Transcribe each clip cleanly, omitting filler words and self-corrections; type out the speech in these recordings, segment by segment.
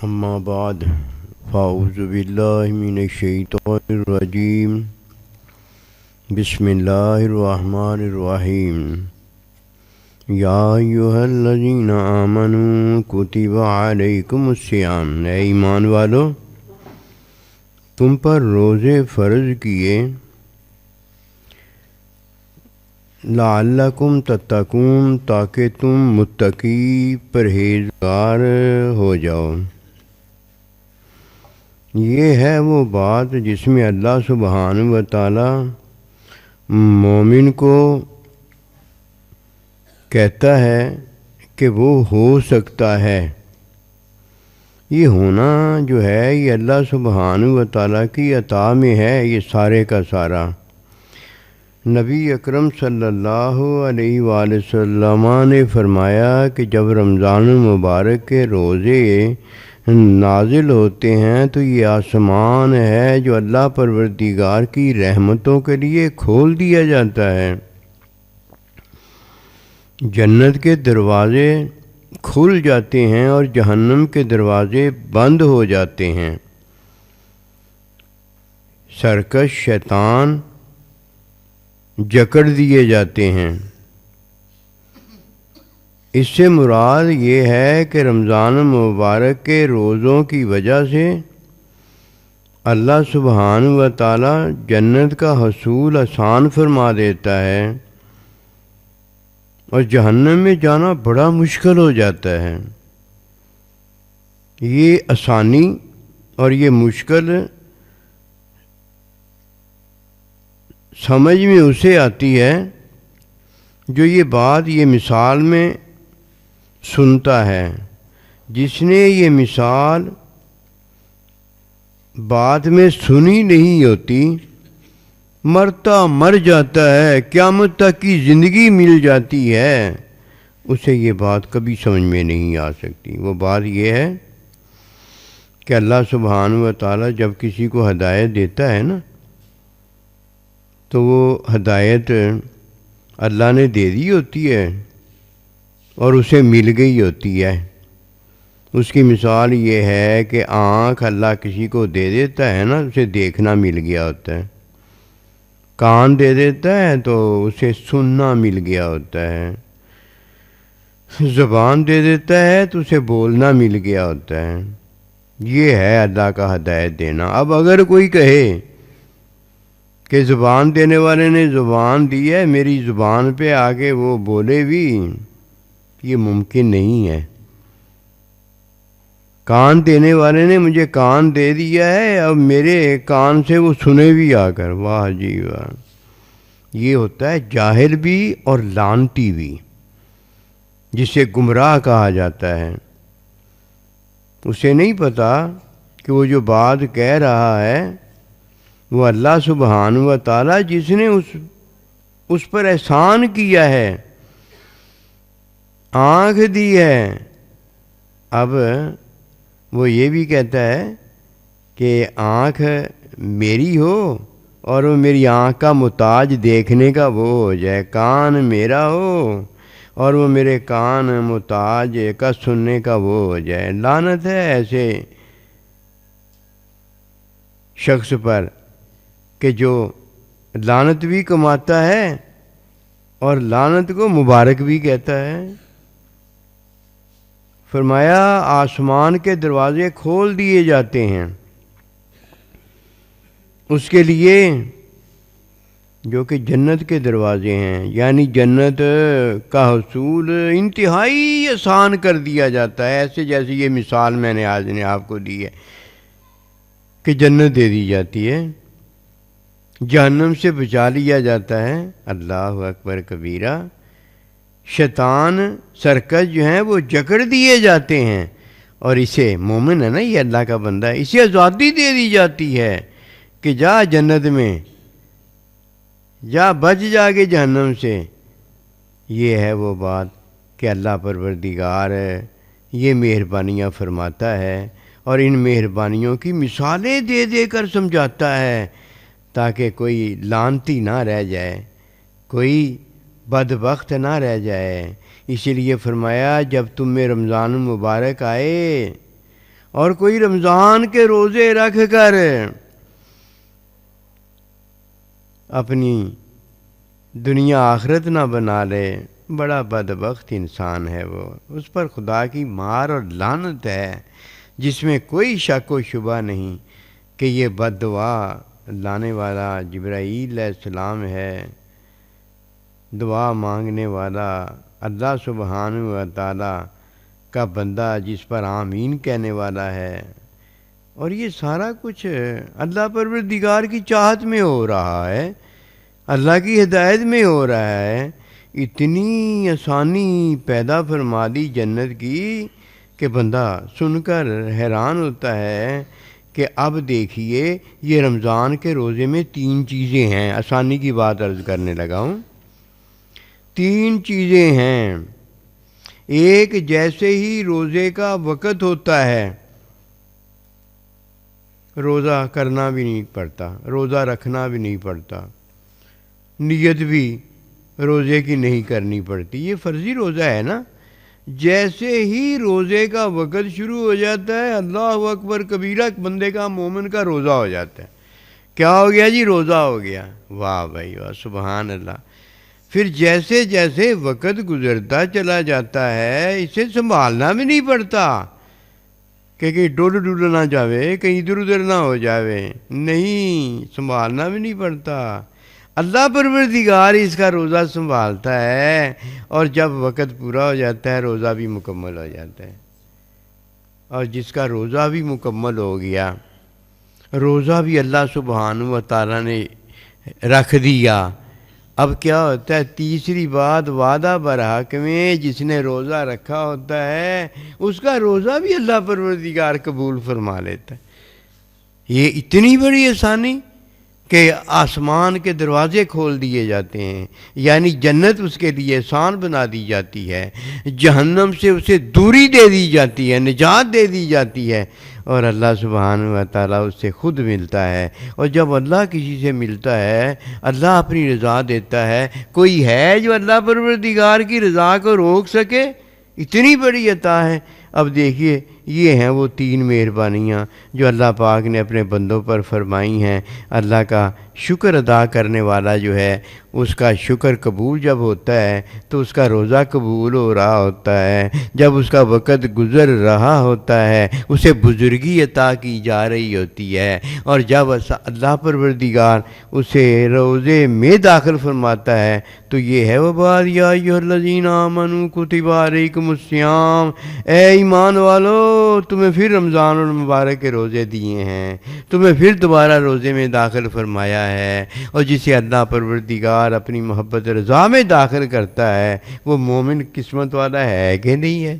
اما بعد فاعوذ باللہ من الشیطان الرجیم بسم اللہ الرحمن الرحیم یا ایھا الذین آمنوا کتب علیکم الصیام، اے ایمان والو تم پر روزے فرض کیے، لعلکم تتقون تاکہ تم متقی پرہیزگار ہو جاؤ۔ یہ ہے وہ بات جس میں اللہ سبحانہ و تعالی مومن کو کہتا ہے کہ وہ ہو سکتا ہے۔ یہ ہونا جو ہے یہ اللہ سبحانہ و تعالیٰ کی عطا میں ہے، یہ سارے کا سارا۔ نبی اکرم صلی اللہ علیہ وآلہ وسلم نے فرمایا کہ جب رمضان المبارک کے روزے نازل ہوتے ہیں تو یہ آسمان ہے جو اللہ پروردگار کی رحمتوں کے لیے کھول دیا جاتا ہے۔ جنت کے دروازے کھل جاتے ہیں اور جہنم کے دروازے بند ہو جاتے ہیں۔ سرکش شیطان جکڑ دیے جاتے ہیں۔ اس سے مراد یہ ہے کہ رمضان مبارک کے روزوں کی وجہ سے اللہ سبحانہ و تعالی جنت کا حصول آسان فرما دیتا ہے اور جہنم میں جانا بڑا مشکل ہو جاتا ہے۔ یہ آسانی اور یہ مشکل سمجھ میں اسے آتی ہے جو یہ بات یہ مثال میں سنتا ہے۔ جس نے یہ مثال بات میں سنی نہیں ہوتی، مرتا مر جاتا ہے، قیامت تک کی زندگی مل جاتی ہے، اسے یہ بات کبھی سمجھ میں نہیں آ سکتی۔ وہ بات یہ ہے کہ اللہ سبحانہ و تعالیٰ جب کسی کو ہدایت دیتا ہے نا تو وہ ہدایت اللہ نے دے دی ہوتی ہے اور اسے مل گئی ہوتی ہے۔ اس کی مثال یہ ہے کہ آنکھ اللہ کسی کو دے دیتا ہے نا، اسے دیکھنا مل گیا ہوتا ہے۔ کان دے دیتا ہے تو اسے سننا مل گیا ہوتا ہے۔ زبان دے دیتا ہے تو اسے بولنا مل گیا ہوتا ہے۔ یہ ہے اللہ کا ہدایت دینا۔ اب اگر کوئی کہے کہ زبان دینے والے نے زبان دی ہے، میری زبان پہ آگے وہ بولے بھی، یہ ممکن نہیں ہے۔ کان دینے والے نے مجھے کان دے دیا ہے، اب میرے کان سے وہ سنے بھی آ کر، واہ جی واہ۔ یہ ہوتا ہے جاہل بھی اور لعنتی بھی، جسے گمراہ کہا جاتا ہے۔ اسے نہیں پتا کہ وہ جو بات کہہ رہا ہے وہ اللہ سبحانہ و تعالیٰ جس نے اس پر احسان کیا ہے، آنکھ دی ہے، اب وہ یہ بھی کہتا ہے کہ آنکھ میری ہو اور وہ میری آنکھ کا محتاج دیکھنے کا وہ ہو جائے، کان میرا ہو اور وہ میرے کان محتاج کا سننے کا وہ ہو جائے۔ لعنت ہے ایسے شخص پر کہ جو لعنت بھی کماتا ہے اور لعنت کو مبارک بھی کہتا ہے۔ فرمایا آسمان کے دروازے کھول دیے جاتے ہیں اس کے لیے جو کہ جنت کے دروازے ہیں، یعنی جنت کا حصول انتہائی آسان کر دیا جاتا ہے۔ ایسے جیسے یہ مثال میں نے آج آپ کو دی ہے کہ جنت دے دی جاتی ہے، جہنم سے بچا لیا جاتا ہے۔ اللہ اکبر کبیرہ۔ شیطان سرکش جو ہیں وہ جکڑ دیے جاتے ہیں اور اسے مومن ہے نا، یہ اللہ کا بندہ ہے، اسے آزادی دے دی جاتی ہے کہ جا جنت میں جا، بچ جا کے جہنم سے۔ یہ ہے وہ بات کہ اللہ پروردگار یہ مہربانیاں فرماتا ہے اور ان مہربانیوں کی مثالیں دے دے کر سمجھاتا ہے تاکہ کوئی لعنتی نہ رہ جائے، کوئی بدبخت نہ رہ جائے۔ اسی لیے فرمایا جب تم میں رمضان مبارک آئے اور کوئی رمضان کے روزے رکھ کر اپنی دنیا آخرت نہ بنا لے، بڑا بدبخت انسان ہے وہ، اس پر خدا کی مار اور لعنت ہے، جس میں کوئی شک و شبہ نہیں کہ یہ بد دعا لانے والا جبرائیل علیہ السلام ہے، دعا مانگنے والا اللہ سبحانہ و تعالی کا بندہ جس پر آمین کہنے والا ہے، اور یہ سارا کچھ اللہ پروردگار کی چاہت میں ہو رہا ہے، اللہ کی ہدایت میں ہو رہا ہے۔ اتنی آسانی پیدا فرما دی جنت کی کہ بندہ سن کر حیران ہوتا ہے کہ اب دیکھیے یہ رمضان کے روزے میں 3 چیزیں ہیں، آسانی کی بات عرض کرنے لگا ہوں۔ 3 چیزیں ہیں۔ ایک، جیسے ہی روزے کا وقت ہوتا ہے روزہ کرنا بھی نہیں پڑتا، روزہ رکھنا بھی نہیں پڑتا، نیت بھی روزے کی نہیں کرنی پڑتی، یہ فرضی روزہ ہے نا۔ جیسے ہی روزے کا وقت شروع ہو جاتا ہے، اللہ اکبر کبیرہ، بندے کا مومن کا روزہ ہو جاتا ہے۔ کیا ہو گیا جی؟ روزہ ہو گیا۔ واہ بھائی واہ، سبحان اللہ۔ پھر جیسے جیسے وقت گزرتا چلا جاتا ہے، اسے سنبھالنا بھی نہیں پڑتا کہ کہیں ڈول نہ جاوے، کہیں ادھر ادھر نہ ہو جاوے، نہیں، سنبھالنا بھی نہیں پڑتا۔ اللہ پروردگار اس کا روزہ سنبھالتا ہے، اور جب وقت پورا ہو جاتا ہے روزہ بھی مکمل ہو جاتا ہے۔ اور جس کا روزہ بھی مکمل ہو گیا، روزہ بھی اللہ سبحانہ و تعالیٰ نے رکھ دیا، اب کیا ہوتا ہے؟ تیسری بات، وعدہ برحق میں جس نے روزہ رکھا ہوتا ہے اس کا روزہ بھی اللہ پروردگار قبول فرما لیتا ہے۔ یہ اتنی بڑی آسانی کہ آسمان کے دروازے کھول دیے جاتے ہیں، یعنی جنت اس کے لیے آسان بنا دی جاتی ہے، جہنم سے اسے دوری دے دی جاتی ہے، نجات دے دی جاتی ہے، اور اللہ سبحانہ و تعالیٰ اس سے خود ملتا ہے۔ اور جب اللہ کسی سے ملتا ہے، اللہ اپنی رضا دیتا ہے، کوئی ہے جو اللہ پروردگار کی رضا کو روک سکے؟ اتنی بڑی عطا ہے۔ اب دیکھیے، یہ ہیں وہ 3 مہربانیاں جو اللہ پاک نے اپنے بندوں پر فرمائی ہیں۔ اللہ کا شکر ادا کرنے والا جو ہے، اس کا شکر قبول جب ہوتا ہے تو اس کا روزہ قبول ہو رہا ہوتا ہے، جب اس کا وقت گزر رہا ہوتا ہے اسے بزرگی عطا کی جا رہی ہوتی ہے، اور جب اللہ پروردگار اسے روزے میں داخل فرماتا ہے تو یہ ہے وہ بات، یا ایھا الذین آمنوا کتب علیکم الصیام، اے ایمان والو تمہیں پھر رمضان المبارک کے روزے دیے ہیں، تمہیں پھر دوبارہ روزے میں داخل فرمایا ہے۔ اور جسے اللہ پروردگار اپنی محبت رضا میں داخل کرتا ہے وہ مومن قسمت والا ہے کہ نہیں ہے؟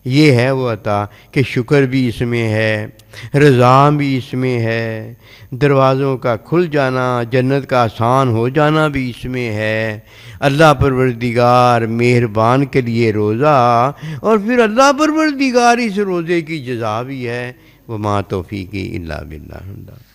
یہ ہے وہ عطا کہ شکر بھی اس میں ہے، رضا بھی اس میں ہے، دروازوں کا کھل جانا، جنت کا آسان ہو جانا بھی اس میں ہے، اللہ پروردگار مہربان کے لیے روزہ، اور پھر اللہ پروردگار اس روزے کی جزا بھی ہے۔ وما توفیقی الا باللہ۔